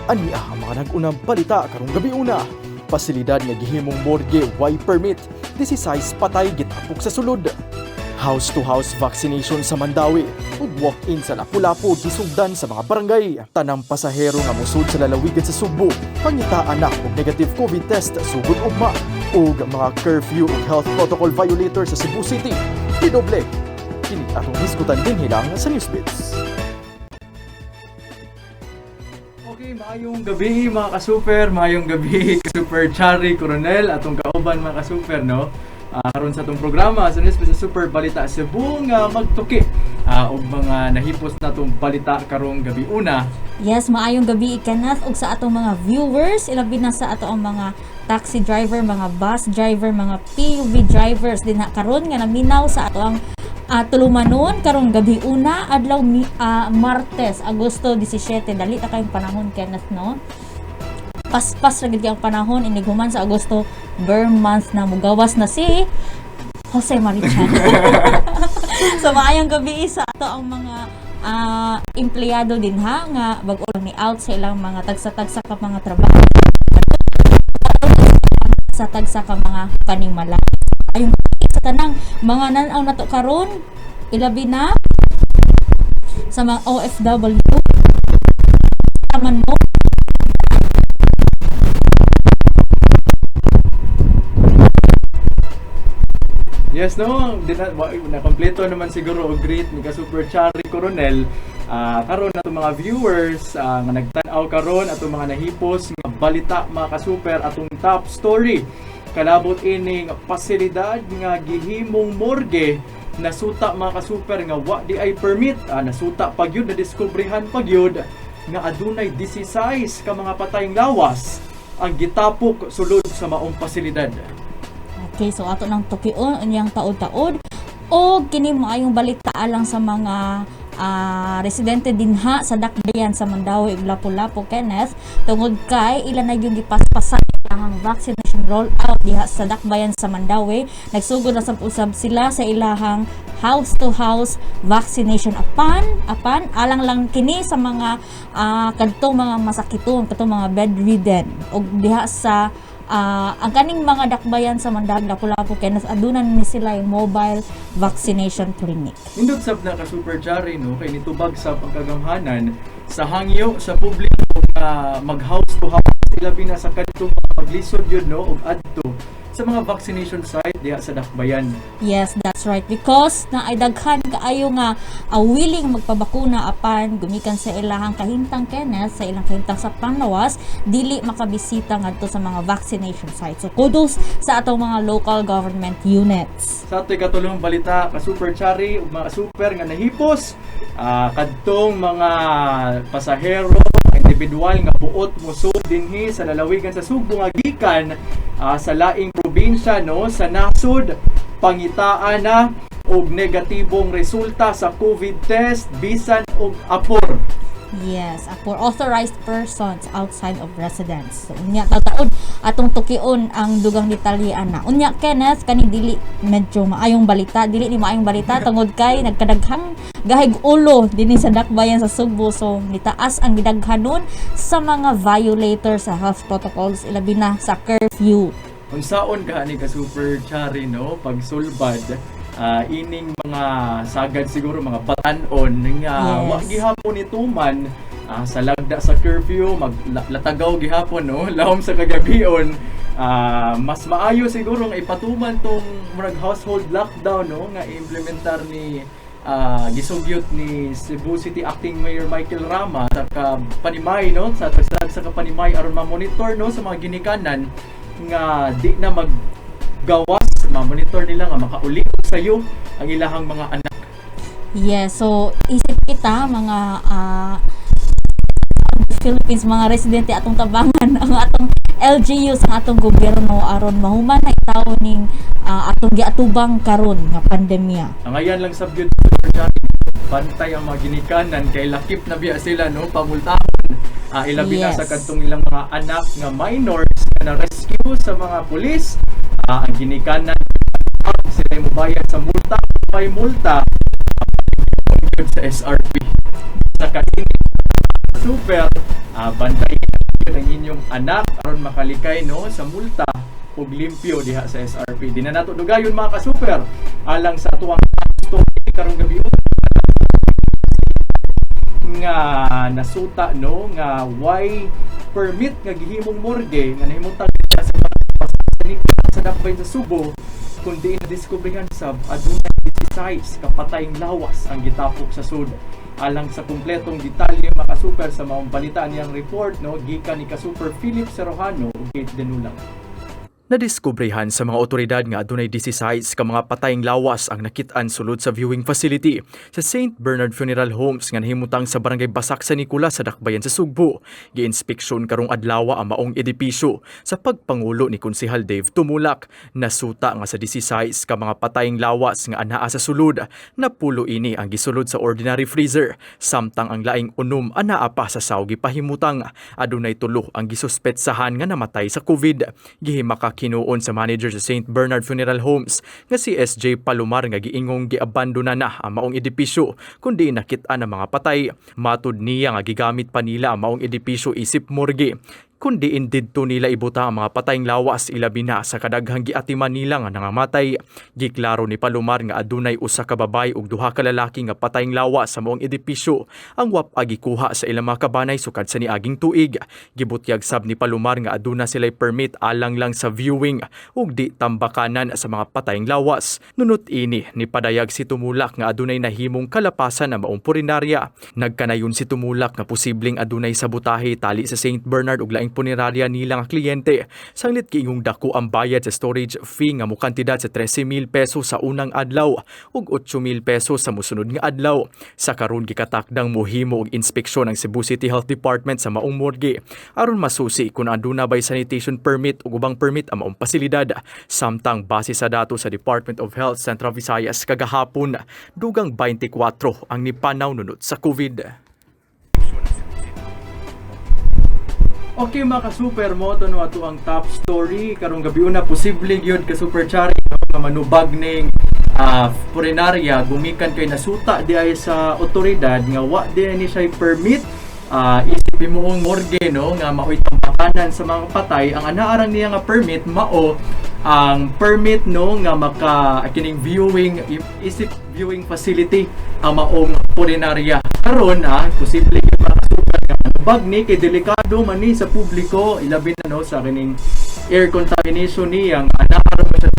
Ani ang mga nag-unang balita karong gabi una. Pasilidad nga gihimong morgue way permit, 16 patay gitapok sa sulod. House-to-house vaccination sa Mandawi ug walk-in sa Lapu-Lapu gisugdan sa mga barangay. Tanang pasahero nga musud sa lalawigan sa Sugbo, pangitaan na og negative COVID test sugod ugma ug mga curfew ug health protocol violator sa Cebu City. Pidoble. Kini atong diskutan din hilang sa Newsbits. Okay, maayong gabi mga ka-super, maayong gabi ka-super Chari Coronel atong kauban mga ka-super, no? Karon sa atong programa sa Newsbits sa Super Balita Cebu nga magtuki og mga nahipos natong balita karong gabi una. Yes, maayong gabi ikanas og sa atong mga viewers, ilabi na sa atong mga taxi driver, mga bus driver, mga PUV drivers din na karon nga naminaw sa atong tulumanon karong gabi una adlaw Martes, Agosto 17. Dali ta kayong panahon Kenneth, no? Paspas ra gid ang panahon iniguman sa Agosto, bare month na mugawas na si Jose Marichan. So maayong gabi sa ato ang mga empleyado din ha nga bag-o ni out sa ilang mga tagsa-tagsa ka mga trabaho sa tagsa ka mga panimala. Ayong sa tanang mga nanaw nato karon ilabi na sa mga OFW taman mo. Yes, no, na-kompleto naman siguro og greet ni ka-super Chari Coronel. Karon nato mga viewers nga nagtan-aw karon atong mga nahipos nga balita mga ka-super atong top story. Kalabot ining pasilidad nga gihimong morgue nasuta mga ka-super nga wa di ay permit, nasuta pagyud na diskubrihan pagyud nga adunay 16 ka mga patayng lawas ang gitapok sulod sa maong pasilidad. Okay, so ato nang tukion unyang taod-taod o kini maayong balita alang sa mga residente dinha sa Dakbayan sa Mandawi ug Lapu-Lapu Kenneth tungod kay ilan na yung gipaspasan ang vaccination rollout diha sa Dakbayan sa Mandawi. Nagsugod na sab usab sila sa ilahang house to house vaccination apan alang lang kini sa mga kadtong mga masakiton, kadtong mga bedridden ug diha sa ang kaning mga dakbayan sa Mandawi Lapu-Lapu Kenneth adunan ni sila yung mobile vaccination clinic. Indot sab na ka-super Chari, no, kay nitubag sa pagkagamhanan sa hangyo sa publiko nga mag-house to house ilabi na sa kadtong maglisod yun, no, og adto sa mga vaccination site diha sa Dakbayan. Yes, that's right. Because na ay daghan kaayo nga willing magpabakuna apan gumikan sa ilahang kahimtang Kenneth, sa ilang kahimtang sa panglawas, dili makabisita ngadto sa mga vaccination sites. So kudos sa atong mga local government units. Sa ato'y katulong balita ka-super Chari ug mga super nga nahipos kadtong mga pasahero individual nga buot musud dinhi sa lalawigan sa Sugbo nga gikan sa laing probinsya, no, sa nasud pangitaan na og negatibong resulta sa COVID test bisan og apor. Yes, for authorized persons outside of residence. So, unya taud atong tukion ang dugang detalye na. Unya Kenneth kani dili medyo maayong balita, dili ni maayong balita tungod kay nagkadaghang gahig ulo dinhi sa Dakbayan sa Sugbo. So nitaas ang gidaghanon sa mga violator sa health protocols ilabi na sa curfew. Unsaon gani ka super Chari, no, pagsulbad ining mga sagad siguro mga batanon nga wa gihapon ituman sa lagda sa curfew maglatagaw gihapon, no, lahom sa kagabion. Mas maayo siguro nga ipatuman tong murag household lockdown, no, nga implementar ni gisugyot ni Cebu City Acting Mayor Michael Rama sa Kapanimay, no, sa Kapanimay aron ma-monitor, no, sa mga ginikanan nga di na maggawas, ma-monitor nila nga makauli sayo ang ilahang mga anak. Yes, so isip kita mga Philippines, mga residente atong tabangan ang atong LGU sa atong gobyerno aron mahuman na itaw ning atong giatubang karon nga pandemya. Ang ayan lang sabyod bantay ang mga ginikanan kay lakip na biya sila, no, pamultahon ilabi na sa kadtong ilang mga anak nga minors na rescue sa mga pulis. Ang ginikanan sila mobayad sa multa, may multa sa SRP sa kainin super, bantayan ang inyong anak aron makalikay no sa multa ug limpyo diha sa SRP. Di na nato dugayon mga ka-super alang sa atuang story karong gabi nga nasuta no nga why permit nga gihimong morgue nga nahimutang sa sa dakbayan sa Subo kundi na-diskubrihan sa adunay 16 kapatayng lawas ang gitapok sa sud. Alang sa kumpletong detalye mga ka-super sa maong balitaan niyang report no gikan ni ka-super Philip Serojano ug Kate Denulang. Nadiskubrehan sa mga otoridad nga adunay 16 ka mga patayng lawas ang nakit-an sulod sa viewing facility sa St. Bernard Funeral Homes nga nahimutang sa barangay Basak sa Nicolas sa Dakbayan sa Sugbo. Giinspeksyon karong adlaw ang maong edipisyo sa pagpangulo ni Konsehal Dave Tumulak. Nasuta nga sa 16 ka mga patayng lawas nga anaa sa sulod. Napulo ini ang gisulod sa ordinary freezer samtang ang laing unom anaa pa sa sawgi pahimutang. Adunay tulo ang gisuspetsahan nga namatay sa COVID. Gihimaka kinuon sa manager sa St. Bernard Funeral Homes nga si SJ Palomar nga giingong giabandona na ang maong edipisyo kundi nakit-an ang mga patay. Matud niya nga gigamit pa nila ang maong edipisyo isip morgue kundi indidto nila ibuta ang mga patayng lawas ilabi na sa kadaghang giatiman nila nga nangamatay. Giklaro ni Palomar nga adunay usa ka babay ug duha ka lalaki nga patayng lawas sa maong edipisyo ang wap gikuha sa ilang mga kabanay sukad sa niaging tuig. Gibutyag sab ni Palomar nga aduna sila'y permit alang lang sa viewing ug di tambakanan sa mga patayng lawas. Nunot ini ni padayag si Tumulak nga adunay nahimong kalapasan na maong purinarya. Nagkanayon si Tumulak nga posibleng adunay sabotahe tali sa St. Bernard ug laing punerarya nila nga kliyente. Sanglit kiingong dako ang bayad sa storage fee nga mukantidad sa 13,000 pesos sa unang adlaw ug 8,000 pesos sa musunod nga adlaw. Sa karon gikatakdang mohimo og inspeksyon ang Cebu City Health Department sa maong morgue aron masusi kung aduna bay sanitation permit ug ubang permit ang maong pasilidad. Samtang base sa dato sa Department of Health Central Visayas kagahapon, dugang 24 ang nipanaw nunot sa COVID. Okay mga ka-super mo to no ato ang top story karong gabi una posible gyud ka super chari no, nga manubag ning purinarya gumikan kay nasuta di ay sa otoridad nga wa di ni siya permit isipin mo ang morgue no nga maoy tambakanan sa mga patay ang anaarang niya nga permit mao ang permit no nga maka kining viewing isip viewing facility ang maong purinarya karon posible gyud bag ni kay delikado man ni sa publiko ilabi na no sa kining air contamination ni ang anaaraw mo sa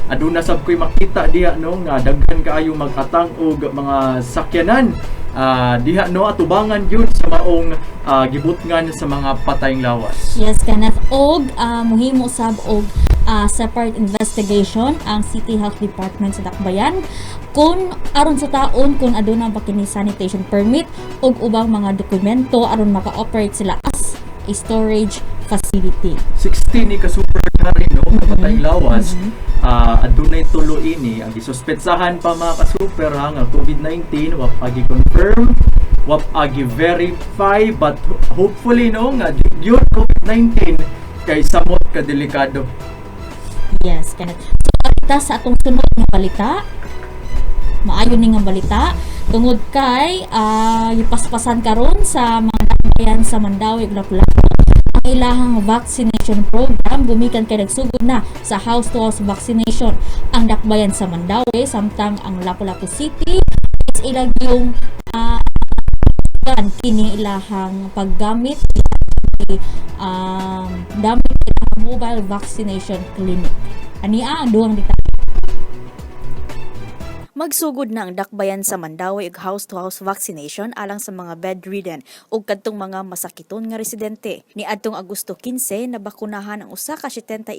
aduna sab koy makita diha no nga daghan kaayo mag-atang og mga sakyanan diha no atubangan gyud sa maong gibutngan sa mga patayng lawas. Yes, Kenneth. Og muhimo sab og separate investigation ang City Health Department sa Dakbayan kung aron sa taon kung aduna ba kini sanitation permit og ubang mga dokumento aron maka-operate sila as a storage facility. 16 ni ka super chari no patayng lawas. Adunay tulo ini ang gisuspetsahan pa mga ka-super nga COVID-19 wa pa gi-confirm wa pa gi-verify but hopefully no nga gyud COVID-19 kay samot ka delikado. Yes, Kenneth. So, kita sa atong sunod nga balita, maayo ni nga balita, tungod kay ipaspasan karon sa mga dakbayan sa Mandawi ug Lapu-Lapu ang ilahang vaccination program gumikan kay nagsugod na sa house-to-house vaccination ang dakbayan sa Mandawi samtang ang Lapu-Lapu City is ilag yung kini ilahang paggamit damit mobile vaccination clinic. Ania ang duhang detalye. Magsugod na ang dakbayan sa Mandawi ug house-to-house vaccination alang sa mga bedridden ug kadtong mga masakiton nga residente. Niadtong Agosto 15 nabakunahan ang usa ka 75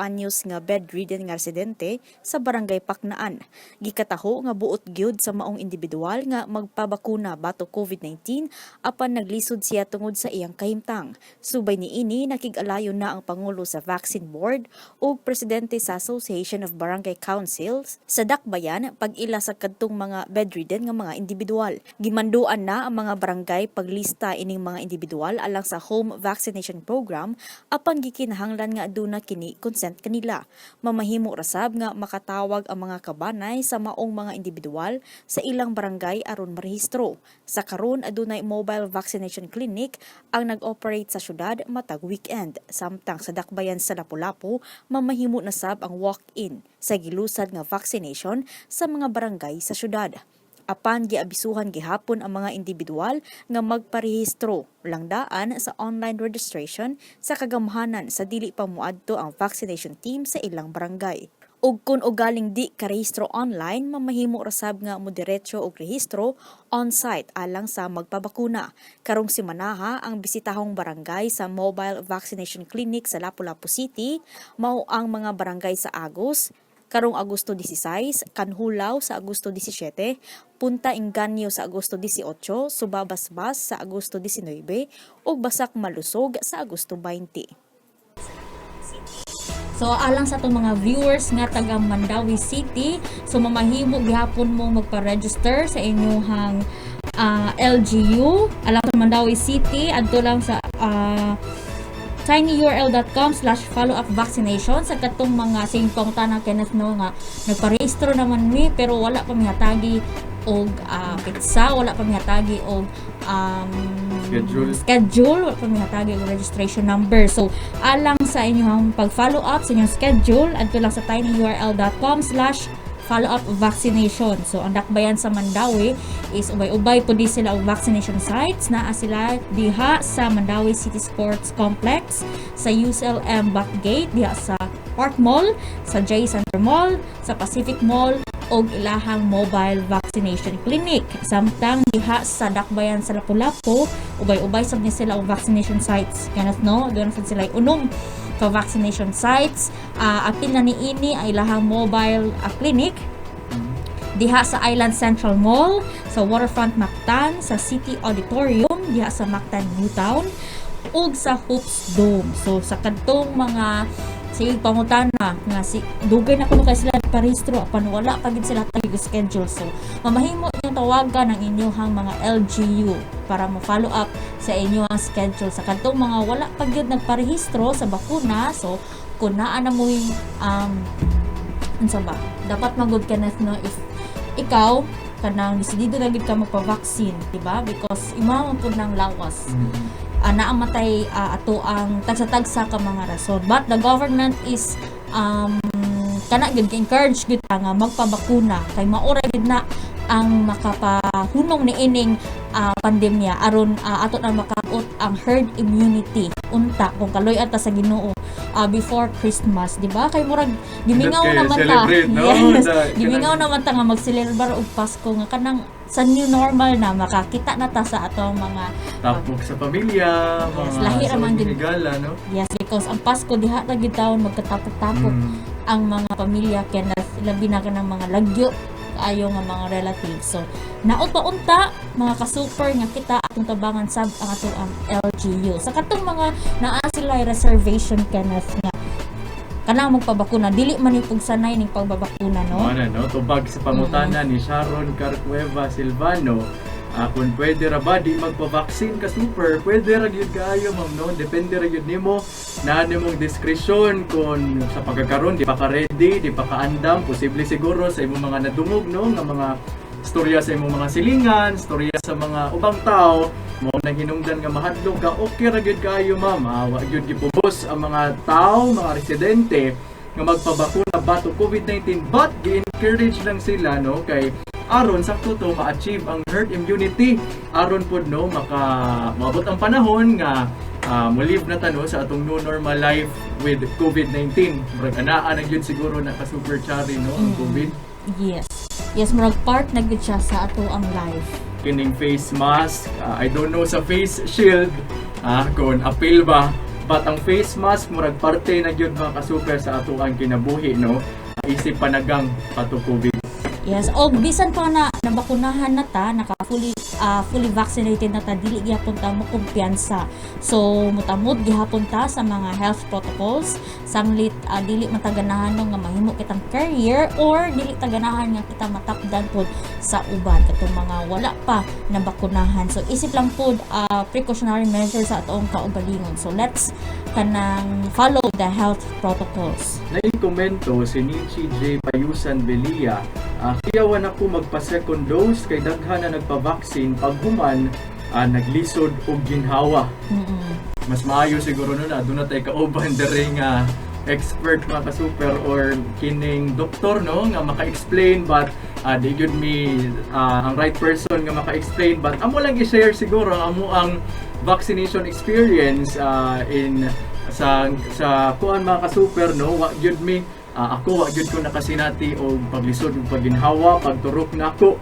anyos nga bedridden nga residente sa barangay Paknaan. Gikataho nga buot gyud sa maong individual nga magpabakuna batok COVID-19 apan naglisod siya tungod sa iyang kahimtang. Subay niini nakig-alayon na ang pangulo sa Vaccine Board ug presidente sa Association of Barangay Councils sa Dakbayan pag pag-ila sa kadtong mga bedridden nga mga individual. Gimanduan na ang mga barangay paglista ining mga individual alang sa home vaccination program apan gikinahanglan nga aduna kini consent kanila. Mamahimo rasab nga makatawag ang mga kabanay sa maong mga individual sa ilang barangay aron marehistro. Sa karon adunay mobile vaccination clinic ang nag-operate sa syudad matag weekend. Samtang sa dakbayan sa Lapu-Lapu, mamahimo na sab ang walk-in sa gilusad nga vaccination sa mga barangay sa syudad. Apan giabisuhan gihapon ang mga individual nga magparehistro langdaan sa online registration sa kagamhanan sa dili pa moadto ang vaccination team sa ilang barangay. Ug kung ugaling di karehistro online, mamahimo rasab nga moderetso og rehistro on-site alang sa magpabakuna. Karong simanaha ang bisitahong barangay sa mobile vaccination clinic sa Lapu-Lapu City, mao ang mga barangay sa Agos, karong Agosto 16, Kanhulaw sa Agosto 17, Punta Inganyo sa Agosto 18, Subabasbas sa Agosto 19, ug Basak Malusog sa Agosto 20. So alang sa itong mga viewers nga taga Mandawi City, so mamahimo gihapon mo magpa-register sa inyong LGU alang sa Mandawi City adto lang sa tinyurl.com/followupvaccination sa katong mga sing pangutana Kenneth no nga nagparehistro naman mi pero wala pa mihatagi og pizza, wala pa mihatagi og schedule, wala pa mihatagi og registration number. So alang sa inyong pag-follow up sa inyong schedule adto lang sa tinyurl.com/followupvaccination. So ang dakbayan sa Mandawi is ubay-ubay po di sila og vaccination sites. Naa sila diha sa Mandawi City Sports Complex, sa UCLM Backgate, diha sa Park Mall, sa J Center Mall, sa Pacific Mall og ilahang mobile vaccination clinic. Samtang diha sa dakbayan sa Lapu-Lapu, ubay-ubay sab ni sila og vaccination sites. Kanat no, doon sad sila unom ka vaccination sites. Apil na niini ay ilahang mobile clinic diha sa Island Central Mall, sa Waterfront Mactan, sa City Auditorium diha sa Mactan Newtown ug sa Hoops Dome. So sa kadtong mga pangutana nga dugay na kuno kay sila parehistro apan wala pa gid sila tag schedule. So mamahimo inyong tawagan ang inyong mga LGU para mo follow up sa inyong schedule sa kadtong mga wala pa gyud nagparehistro sa bakuna. So kun naa na mo unsa ba dapat magud Kenneth no if ikaw kanang desidido na gid ka magpa-vaccine, diba? Because imaman pud nang lawas. Naamatay ato ang tagsa-tagsa ka mga rason, but the government is kana gid encourage gid nga magpabakuna kay maura gid na ang makapahunong niining pandemya aron ato na makaabot ang herd immunity unta kung kaloy ata sa Ginoo before Christmas, di ba? Kay murag gimingaw naman ta. Yes. Gimingaw naman ta nga mag-celebrate og Pasko nga kanang sa new normal na makakita na ta sa atong mga tapok sa pamilya, yes, mga lahi raman din higala, no? Yes, because ang Pasko diha ra gid taon magkatapok-tapok ang mga pamilya Kenneth, labi na kanang mga lagyo ayo nga mga relatives. So naot pa unta mga ka-super nga kita atong tabangan sab ang ato ang LGU. Sa katong mga naa sila reservation Kenneth nga kanang magpabakuna dili man ni pugsanay ning pagbabakuna no. Ano no, tubag sa pangutana ni Sharon Carcueva Silvano. Kung pwede ra ba di magpa-vaccine ka super, pwede ra gyud kaayo ma'am no, depende ra gyud nimo na nimong diskresyon kung sa pagkakaroon di pa ka ready, di pa ka andam, posible siguro sa imong mga nadungog no nga mga storya sa imong mga silingan, storya sa mga ubang tao mo nang hinungdan nga mahadlok ka, okay ra gyud kaayo ma'am. Wa gyud gipubos ang mga tao, mga residente nga magpabakuna bato COVID-19, but gi-encourage lang sila no kay aron sakto to ma-achieve ang herd immunity aron pod no maabot ang panahon nga mo-live na tano sa atong new normal life with COVID-19. Murag anaa na gyud siguro na ka-super chari no ang COVID. Yes, murag part na gyud siya sa ato ang life. Kining face mask, I don't know sa face shield kung apil ba, but ang face mask murag parte na gyud mga ka-super sa ato ang kinabuhi no. Isip panagang pato COVID. Yes, o bisan pa na nabakunahan na ta, naka fully fully vaccinated na ta dili gyapon ta mo kumpiyansa. So mutamod gihapon ta sa mga health protocols sanglit dili mataganahan nga mahimo kitang career or dili taganahan nga kita matapdan pod sa uban katong mga wala pa na bakunahan. So isip lang pod precautionary measures sa atong kaugalingon. So let's kanang follow the health protocols. Naing komento si Nichi J. Payusan Belia, kiyawan ako magpa-second dose kay daghan na nagpa-vaccine paghuman naglisod og ginhawa. Mas maayo siguro nun doon na tayo kauban dere nga expert mga ka-super or kining doktor no nga maka-explain but they give me ang right person nga maka-explain but amo lang i-share siguro amo ang vaccination experience sa kuan mga ka-super no wa gyud mi ako wa gyud ko nakasinati og paglisod ug pagginhawa pagturok nako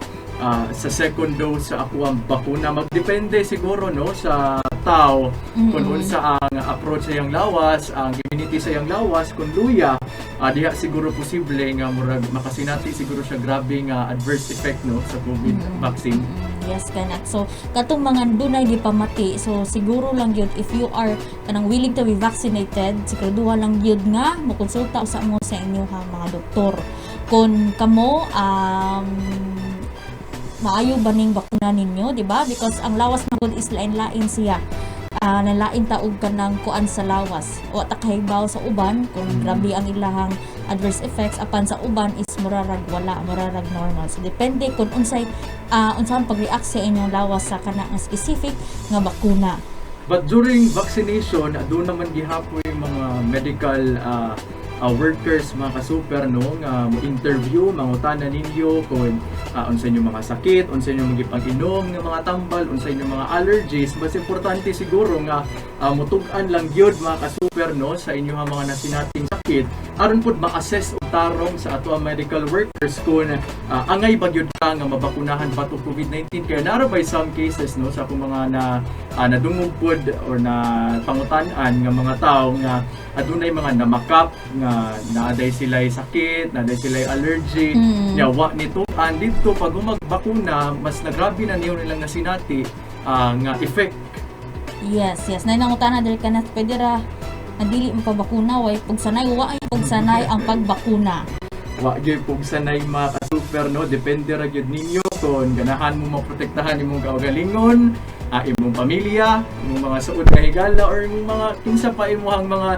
sa second dose sa ako ang bakuna magdepende siguro no sa tao kung unsa ang approach sa iyang lawas ang immunity sa iyang lawas kung luya diha siguro posible nga murag makasinati siguro siya grabe nga adverse effect no sa COVID vaccine. Yes, kanak. So, katong mga dunay gipamati. So, siguro lang yun, if you are kanang willing to be vaccinated, siguro lang yun nga, makonsulta sa mo sa inyo mga doktor. Kung kamo, maayo ba ning bakuna ninyo, di ba? Because ang lawas na is lain-lain siya. Nalain taog ka ng kuan sa lawas o takahigbaw sa uban kung grabe ang ilahang adverse effects apan sa uban is murarag normal. So depende kung unsay pag-react sa inyong lawas sa kana nga specific nga bakuna. But during vaccination, doon naman gihapoy mga medical workers, mga ka-super no, nga mo-interview, mangutanan ninyo kung unsa inyo mga sakit, unsa inyo magipag-inom nga mga tambal, unsa inyo mga allergies. Mas importante siguro nga mutug-an lang gyud mga ka-super no sa inyo mga nasinating sakit aron pud ma-assess og tarong sa ato ang medical workers kung angay ba gyud ka nga mabakunahan pa to COVID-19 kaya naro by some cases no sa akong mga nadungog pod or na pangutan-an nga mga tawo nga adunay mga namakap nga naaday sila'y sakit, naaday sila'y allergy, yawa nito dito pag magbakuna mas nagrabe na niyo nilang nasinati nga effect. Yes. Na nangutana dili ka na pwede ra dili mo pabakuna way pagsanay ang pagbakuna. Wa gyud pagsanay mga ka-super no, depende ra gyud ninyo kung ganahan mo maprotektahan imong kaugalingon, imong pamilya, imong mga suod nga higala or imong mga kinsa pa imong mga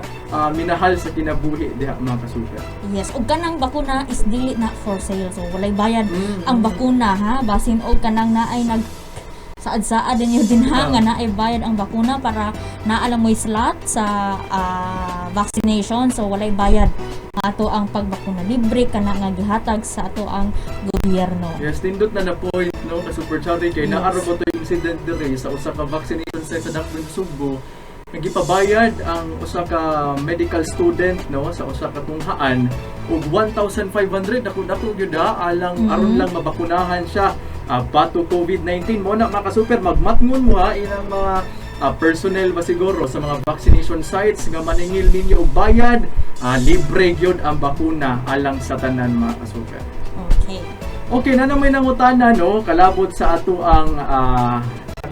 minahal sa kinabuhi diha mga ka-super. Yes, og kanang bakuna is dili na for sale. So walay bayad ang bakuna ha, basin og kanang naay saad-saad ninyo din nga naay bayad ang bakuna para naalam mo slot sa vaccination. So walay bayad ato ang pagbakuna, libre kana nga gihatag sa ato ang gobyerno. Yes, tindot na point no ka Super Chowdy kay naaro ko to incident dire sa usa ka vaccination site sa Dakbayan Subo. Nagipabayad ang usa ka medical student no sa usa ka tunghaan og 1,500 dako gyud alang aron lang mabakunahan siya pato COVID-19 mo na mga ka-super magmatngon mo inang mga personnel ba siguro sa mga vaccination sites nga maningil ninyo og bayad libre gyud ang bakuna alang sa tanan mga ka-super. Okay na naman nangutana no kalabot sa ato ang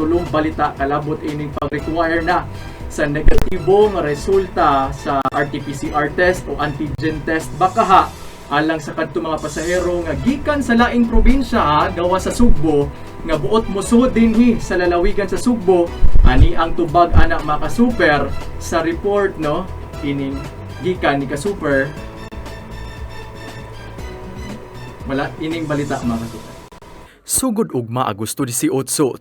tulong balita kalabot ining pag-require na sa negatibong resulta sa RT-PCR test o antigen test baka alang sa kadto mga pasahero nga gikan sa laing probinsya gawa sa Sugbo nga buot musod dinhi sa lalawigan sa Sugbo ani ang tubag anak mga ka-super sa report no ining gikan ni ka-super wala ining balita mga ka-super. Sugod ugma Agosto 18,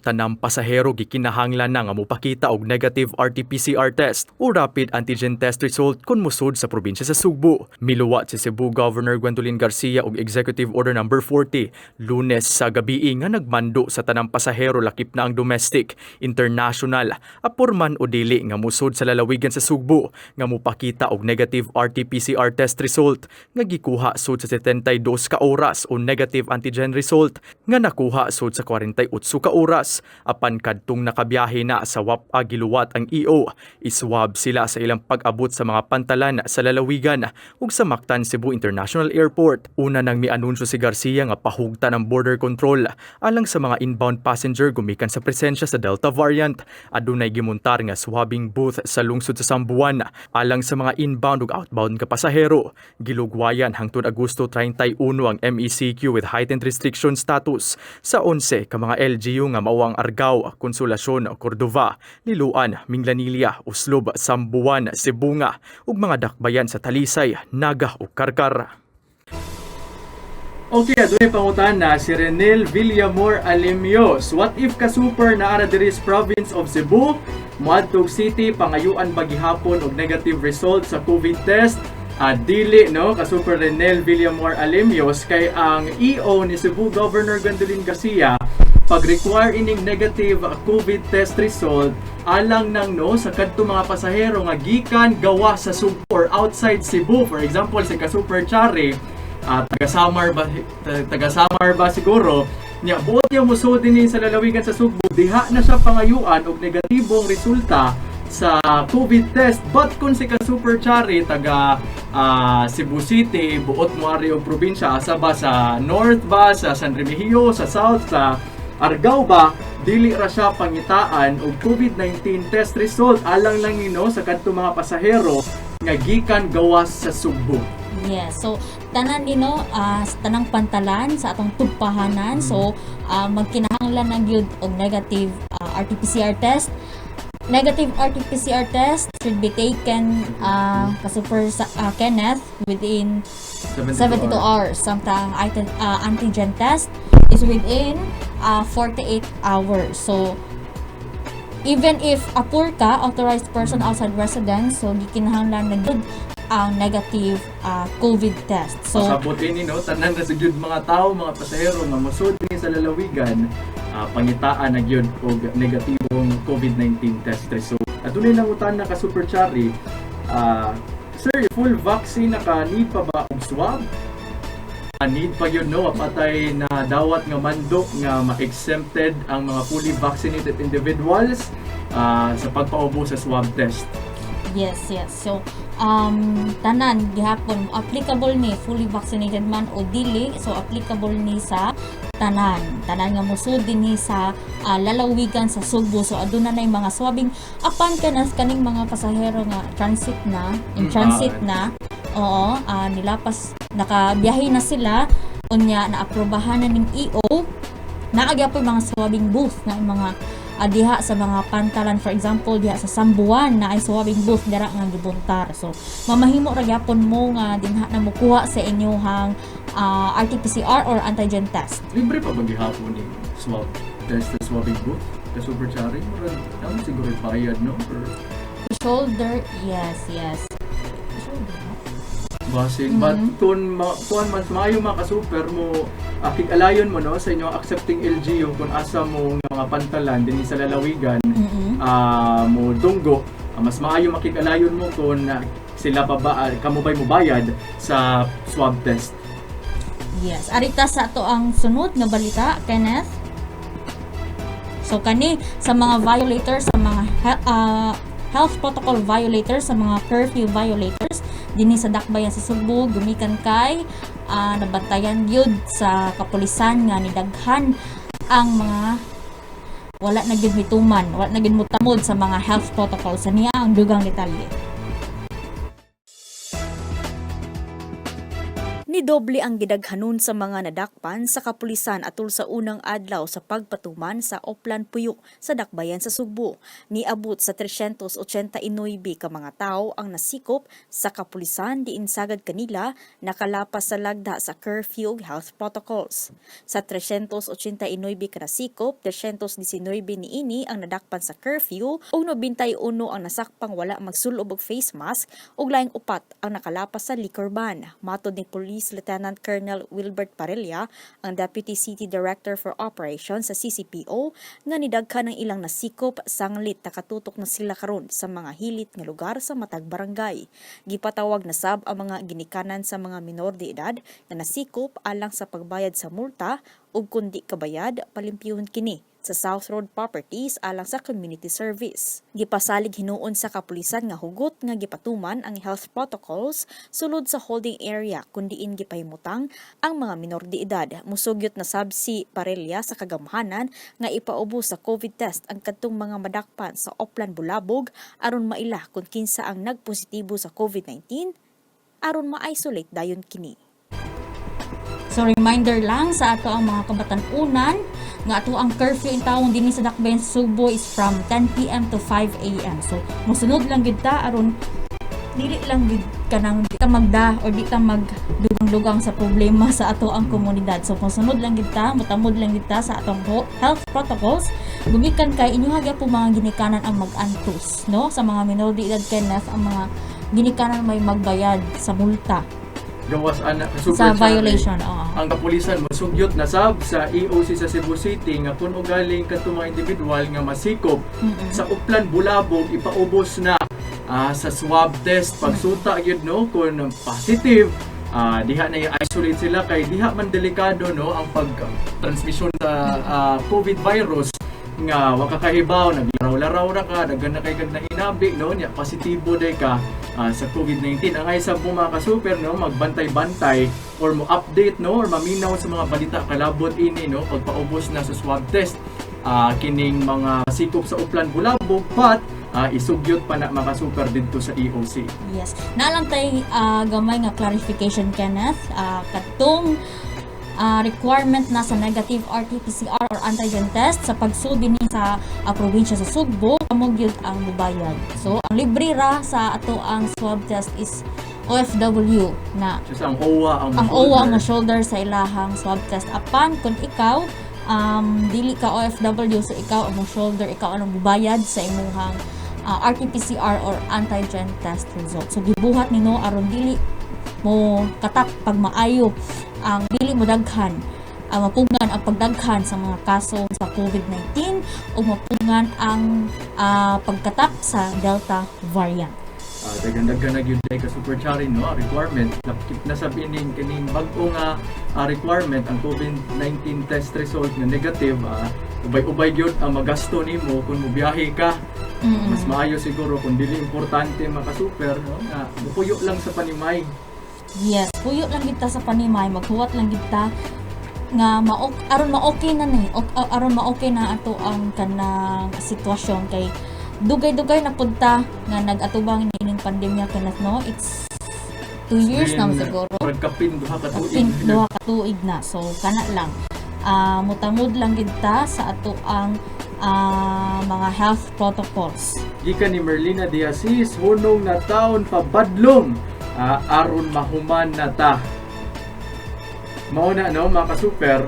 tanang pasahero gikinahanglan na nga mopakita og negative RT-PCR test o rapid antigen test result kung musod sa probinsya sa Sugbo. Miluwat si Cebu Governor Gwendolyn Garcia og Executive Order No. 40 Lunes sa gabii nga nagmando sa tanang pasahero lakip na ang domestic, international, apurman o dili nga musod sa lalawigan sa Sugbo nga mopakita og negative RT-PCR test result nga gikuha sud sa 72 ka oras o negative antigen result nga nakuha sud sa 48 ka oras. Apan kadtong nakabiyahe na sa WAPA giluwat ang EO, iswab sila sa ilang pag-abot sa mga pantalan sa lalawigan ug sa Mactan Cebu International Airport. Una nang mianunsyo si Garcia nga pahugta ng border control alang sa mga inbound passenger gumikan sa presensya sa Delta variant. Adunay gimontar nga swabing booth sa lungsod sa Sambuan alang sa mga inbound ug outbound ka pasahero. Gilugwayan hangtod Agosto 31 ang MECQ with heightened restriction status sa 11 ka mga LGU nga mao ang Argao, Consolacion, Cordova, Liloan, Minglanilla, Uslob, Sambuan, Sibunga ug mga dakbayan sa Talisay, Naga ug Karkar. Okay, adunay pangutan na si Renel Villamor Alemios. What if ka-super na ara diri sa province of Cebu? Moadtog City, pangayuan ba gihapon og negative result sa COVID test? Dili, no? Ka-super Renel Villamor Alemios kay ang EO ni Cebu Governor Gwendolyn Garcia pag-require ining negative COVID test result alang nang no sa kadto mga pasahero nga gikan gawa sa Cebu or outside Cebu. For example, si ka-super Chari, taga-Samar ba siguro nya buot yung musod din sa lalawigan sa Cebu, diha na siya pangayuan og negatibong resulta sa COVID test. But kung si ka-super Chari taga Cebu City, buot moari og probinsya, asa ba sa north ba, sa San Remigio, sa south, sa Argao ba, dili ra siya pangitaan og COVID-19 test result alang lang sa kadto mga pasahero nga gikan gawas sa Cebu. Yes. So, tanan tanang pantalan sa atong tugpahanan. So, magkinahanglan ng gyud og negative RT-PCR test. Negative RT-PCR test should be taken ka-super Kenneth within 72 hours. Samtang antigen test is within 48 hours. So, even if apur ka, authorized person outside residence, so gikinahanglan na gyud ang negative COVID test. So, pasabutin tanan na sa gyud mga tao, mga pasahero nga mosud ni sa lalawigan, pangitaan na gyud og negatibong COVID-19 test result. Adunay nangutan na ka-super Chari, sir, full vaccine need pa ba og swab? Need pa yun patay na dawat nga mandok nga ma-exempted ang mga fully vaccinated individuals sa pagpaubo sa swab test. Yes. So, tanan gihapon applicable ni fully vaccinated man o dili, so applicable ni sa tanan nga musud din ni sa lalawigan sa Cebu. So aduna nay mga swabing apan kaning mga pasahero nga transit na nilapas, nakabiyahe na sila, unya naaprubahan na ning EO, naagyapoy mga swabing booth na mga diha sa mga pantalan. For example, diha sa Sambuan na ay swabbing booth dira nga gibuntar. So mamahimo ra gyapon mo nga dinha na mokuha sa inyong RT-PCR or antigen test. Libre pa ba gihapon ni swab test sa swabbing booth? Ka-super Chari, murag siguro bayad Shoulder, yes. Basin, but kung man maayo mga ka-super mo, kikalayon mo sa inyong accepting LGU kung asa mo mga pantalan din sa lalawigan, mo dunggo, mas maayo makikalayon mo kung sila pa ba, kamo ba'y mo bayad sa swab test. Yes, arita sa to ang sunod nga balita, Kenneth. So kani sa mga violators, sa mga health protocol violators, sa mga curfew violators dinhi sa dakbayan sa Cebu, gumikan kay nabantayan gyud sa kapulisan nga nidaghan ang mga wala na gyud mituman, wala na gyud mutamod sa mga health protocol. Sa niya ang dugang detalye. Nidoble ang gidaghanon sa mga nadakpan sa kapulisan atol sa unang adlaw sa pagpatuman sa Oplan Puyok sa dakbayan sa Cebu. Niabot sa 389 ka mga tao ang nasikop sa kapulisan diin sagad kanila nakalapas sa lagda sa curfew health protocols. Sa 389 ka nasikop, 319 niini ang nadakpan sa curfew ug 91 ang nasakpang wala magsulob og face mask ug laing upat ang nakalapas sa liquor ban. Matod ni Police Police Lieutenant Colonel Wilbert Parilla, ang Deputy City Director for Operations sa CCPO, nga nidaghan ng ilang nasikop sanglit nakatutok na sila karon sa mga hilit nga lugar sa matag barangay. Gipatawag na sab ang mga ginikanan sa mga minor de edad nga nasikop alang sa pagbayad sa multa ug kundi kabayad palimpyuhon kini sa South Road Properties alang sa community service. Gipasalig hinuon sa kapulisan nga hugot nga gipatuman ang health protocols sulod sa holding area kundiin gipahimutang ang mga minor de edad. Musugyot na sab si Parella sa kagamhanan nga ipaubo sa COVID test ang kadtong mga madakpan sa Oplan Bulabog aron maila kung kinsa ang nagpositibo sa COVID-19 aron ma-isolate dayon kini. So reminder lang sa ato ang mga kabatan-unan nga ato ang curfew in taong dinhi sa Dakbayan Subo is from 10 PM to 5 AM. So mosunod lang gid ta aron dili lang gid kanang di ta magda or di ta magdugang-dugang sa problema sa ato ang komunidad. So mosunod lang gid ta, mutamod lang gid ta sa atong health protocols. Gumikan kay inyo hagya po mga ginikanan ang mag-antus, no? Sa mga minor de edad Kenneth, ang mga ginikanan may magbayad sa multa Gawas anak sa violation. Ang kapulisan mosugyot na sab sa EOC sa Cebu City nga kun ugaling kadtong mga individual nga masikop sa Uplan Bulabog ipaubos na sa swab test pagsuta gyud no kun positive diha na i-isolate sila kay diha man delikado no ang pag-transmission sa COVID virus nga wa ka kahibaw naglaraw-laraw ra ka daghan na kay kag nahinabi no nya positibo day ka sa COVID-19. Ang ay sa mga ka-super no magbantay-bantay or mo update no or maminaw sa mga balita kalabot ini no pagpaubos na sa swab test kining mga sikop sa Uplan Bulabog but isugyot pa na makasuper dito sa EOC. Yes. Naalang tay gamay nga clarification Kenneth katong requirement na sa negative RT-PCR or antigen test sa pagsud dinhi sa probinsya sa Sugbo amo gyud ang mubayad. So ang libre ra sa ato ang swab test is OFW na so ang OWA ang shoulder sa ilahang swab test apan kung ikaw dili ka OFW so ikaw ang shoulder ikaw ang mubayad sa imong RT-PCR or antigen test result. So gibuhat nino aron dili mo katak pag maayo ang dili mo daghan mapungan ang pagdaghan sa mga kaso sa COVID-19 o mapungan ang pagkatak sa Delta variant. Daghan-daghan na gyud ka super chari no requirement lakip na sabihin kining bag-o nga requirement ang COVID-19 test result nga negative ubay-ubay gyud ang magasto nimo kung mobiyahe ka. Mas maayo siguro kung dili importante makasuper no nga mupuyo lang sa panimay. Yes, puyo lang kita sa panimay, maghuwat lang kita nga aron ma-okay na ni, aron ma-okay na ato ang kanang sitwasyon kay dugay-dugay na punta nga nag-atubang ining pandemya Kenneth no. It's 2 years na siguro. Pagkapin duha ka tuig na. So kana lang. Mutamod lang kita sa ato ang mga health protocols. Gikan ni Merlina Diasis, hunong na taon pabadlong aron mahuman na ta. Mao na no mga ka-super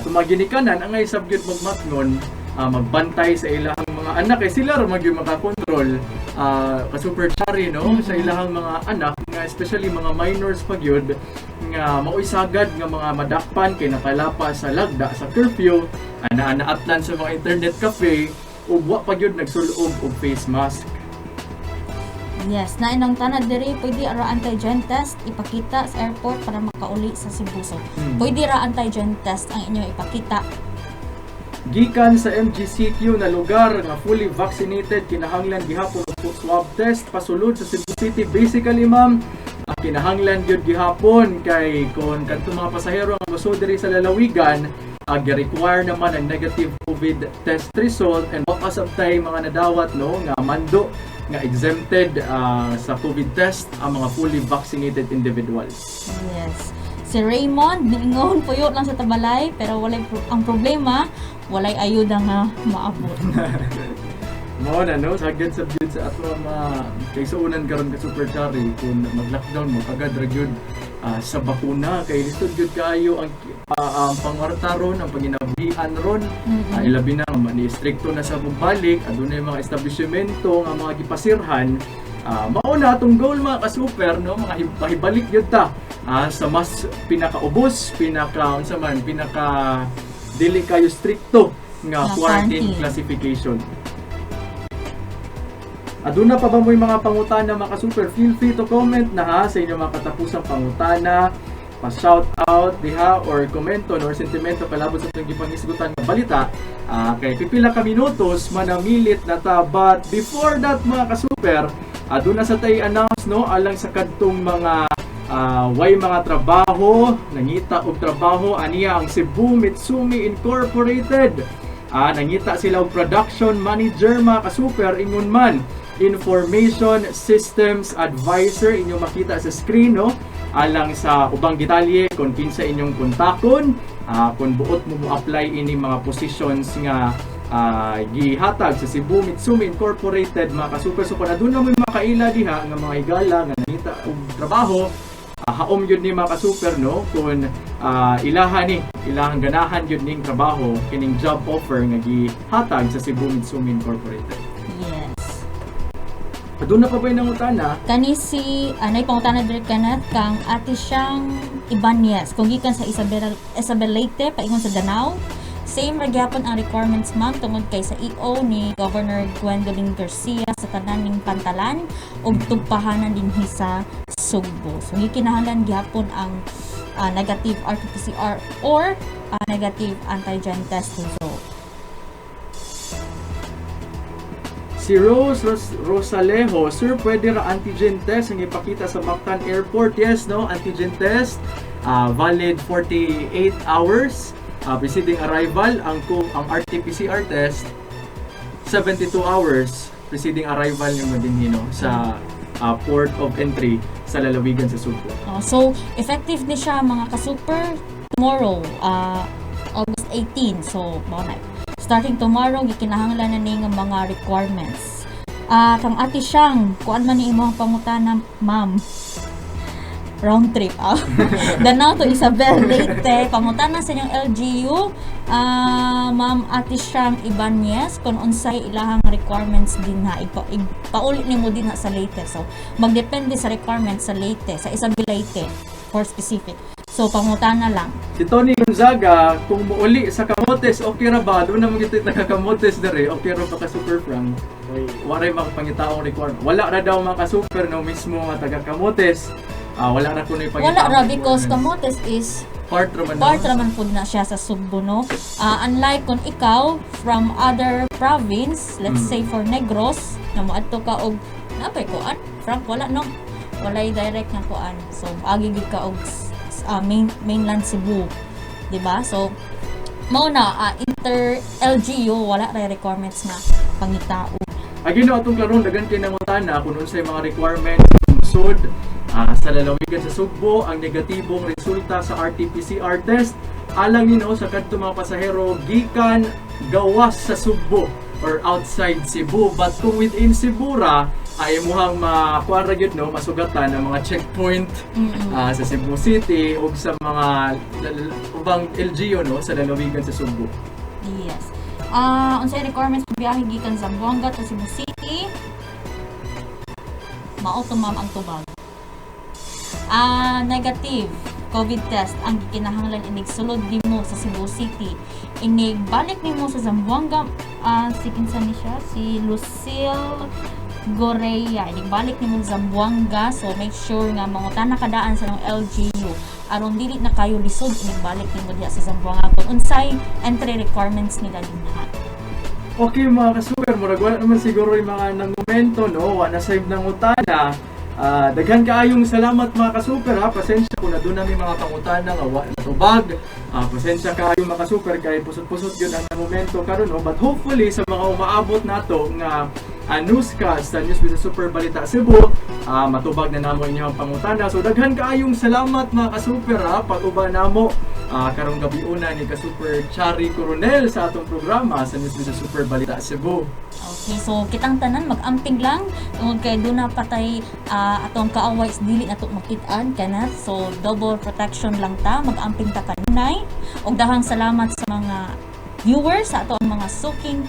tumaginikanan ang ay sabgyud magmatngon magbantay sa ilahang mga anak kay sila ra magyud makakontrol ka-super chari no sa ilahang mga anak nga especially mga minors pagyud nga maoy sagad nga mga madakpan kay nakalapa sa lagda sa curfew ana-atlan sa mga internet cafe ug wa pagyud nagsulob og face mask. Yes, na inang tanad diri pwede ra antigen test ipakita sa airport para makauli sa Cebu. So, pwede ra antigen test ang inyo ipakita. Gikan sa MGCQ na lugar nga fully vaccinated kinahanglan gihapon og swab test pasulod sa Cebu City. Basically ma'am, kinahanglan gyud gihapon kay kon kadto mga pasahero nga moso diri sa lalawigan gi-require naman ang negative COVID test result and mapasabtay mga nadawat no nga mando nga exempted sa COVID test ang mga fully vaccinated individuals. Yes. Si Raymond, niingon puyo lang sa tabalay pero ang problema, walay ayuda nga maabot. Mao na no, sagad sa gyud sa ato kay suunan karon ka super chari kung mag-lockdown mo agad ra gyud sa bakuna kay lisod gyud kaayo ang pangwarta ron ang panginabuhian ron. Ilabi na ni stricto na sa pagbalik adunay mga establishmento nga mga gipasirhan. Mao na atong goal mga ka-super no, mga hibalik gyud ta sa mas pinakaubos, unsa man, dili kayo stricto nga Nga quarantine quarantine. classification. Aduna pa ba mo yung mga pangutana mga ka-super? Feel free to comment na ha sa inyong mga katapusang pangutana, pa-shout out diha or komento or sentimento kalabot sa itong gipangisgutan nga balita. Kay pipila ka minutos manamilit na ta, but before that mga ka-super, aduna sa tay announce no alang sa kadtong mga way mga trabaho, nangita og trabaho aniya ang Cebu Mitsumi Incorporated. Nangita sila og production manager mga ka-super, ingon man information systems advisor, inyo makita sa screen no, alang sa ubang detalye kung kinsa inyong kontakon, kung buot mo apply ini mga positions nga gihatag sa Cebu Mitsumi Incorporated mga ka-super. So kung aduna mo makaila diha nga mga higala nga nangita og trabaho, haom yun ni mga ka-super no, kung ilahang ganahan yun ning trabaho kining job offer nga gihatag sa Cebu Mitsumi Incorporated. Yes. Aduna pa ba yung nangutana? Kani si anay pangutana dire kanat kang ate siyang Ibanez kung gikan sa Isabel Leyte paingon sa Danao. Same ra gyapon ang requirements ma'am tungod kay sa EO ni Governor Gwendolyn Garcia sa tanan ning Pantalan ug tugpahanan dinhi sa Sugbo. So gikinahanglan gyapon ang negative RT-PCR or negative antigen test result. Si Rosalejo, sir, pwede ra antigen test ang ipakita sa Mactan Airport? Yes, no? Antigen test, valid 48 hours preceding arrival. Ang RT-PCR test, 72 hours preceding arrival yung madinhino sa port of entry sa lalawigan sa Subo. So, effective ni siya mga ka-super tomorrow, August 18. So, mga starting tomorrow, gikinahanglan na ni nga mga requirements. Kang ate siyang, kuan man ni imong pangutana, ma'am. Round trip. Danao to Isabel Leyte. Pangutana sa inyong LGU, ma'am ate siyang Ibanez, kung unsay ilahang requirements din ha. Paulit ni mo din ha sa Leyte. So, magdepende sa requirements sa Leyte, sa Isabel Leyte, for specific. So, pangutana lang. Si Tony Gonzaga, kung muuli sa Camotes, okay ra ba? Doon naman kita taga-Camotes dere, okay ra ba ka super frank? Waray makapangitaong requirement. Wala ra daw mga ka-super no mismo nga taga-Camotes. Wala ra kuno ipangitaong. Wala ra because Camotes is part raman po na siya sa Sugbo, no? Unlike kung ikaw from other province, let's say for Negros, na moadto ka og napay kuan, Frank wala no. Walay direct nga kuan. So agi gid ka og mainland Cebu, di ba? So mao na inter LGU wala ra requirements nga pangitao. Agino atong karon dagan kay nangutana kung unsay mga requirements sud sa lalawigan sa Sugbo ang negatibong resulta sa RT-PCR test alang nino sa kadto mga pasahero gikan gawas sa Sugbo or outside Cebu, but kung within Cebu ra ay muhang makuha ra gyud no masugatan ang mga checkpoint sa Cebu City ug sa mga ubang LGU no sa lalawigan sa Sugbo. Yes. Unsay requirements sa biyahe gikan sa Zamboanga to Cebu City? Mao to ma'am ang tubag. Negative COVID test ang gikinahanglan inig sulod nimo sa Cebu City. Inig balik nimo sa Zamboanga, si kinsa ni siya, si Lucille Gorea. Inig balik nimo sa Zamboanga, so make sure nga mangutana kadaan sa ng LGU aron dili na kayo lisod inig balik nimo diha sa Zamboanga kung unsay entry requirements nila dinha. Okay mga ka-super, murag wala naman siguro yung mga nangumento no, wala save ng utana. Daghan kaayong salamat mga ka-super ha. Pasensya kung na doon namin mga pangutana nga wala natubag. Pasensya kaayong mga ka-super kay pusot-pusot yun ang momento karon no. But hopefully sa mga umaabot nato nga newscast sa News with the Super Balita Cebu, matubag na namo inyong pangutana. So daghan kaayong salamat mga ka-super ha. Pag-uba namo karong gabi una ni ka-super Chari Coronel sa atong programa sa News with the Super Balita Cebu. Okay, so kitang tanan mag-amping lang tungod kay doon na patay atong kaaway is dili nato makit-an kana. So double protection lang ta, mag-amping ta kanunay. Og dahang salamat sa mga viewers sa atong mga suking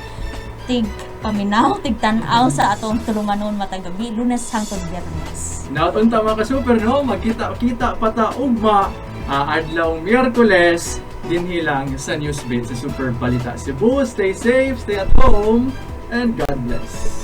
tig paminaw, tig tanaw sa atong tulunganon matagabi, Lunes hangtod Biyernes. Nautunta mga ka-super, no? Magkita-kita pata ugma adlaw Miyerkules dinhilang sa Newsbeat sa Super Balita Cebu. Stay safe, stay at home, and God bless.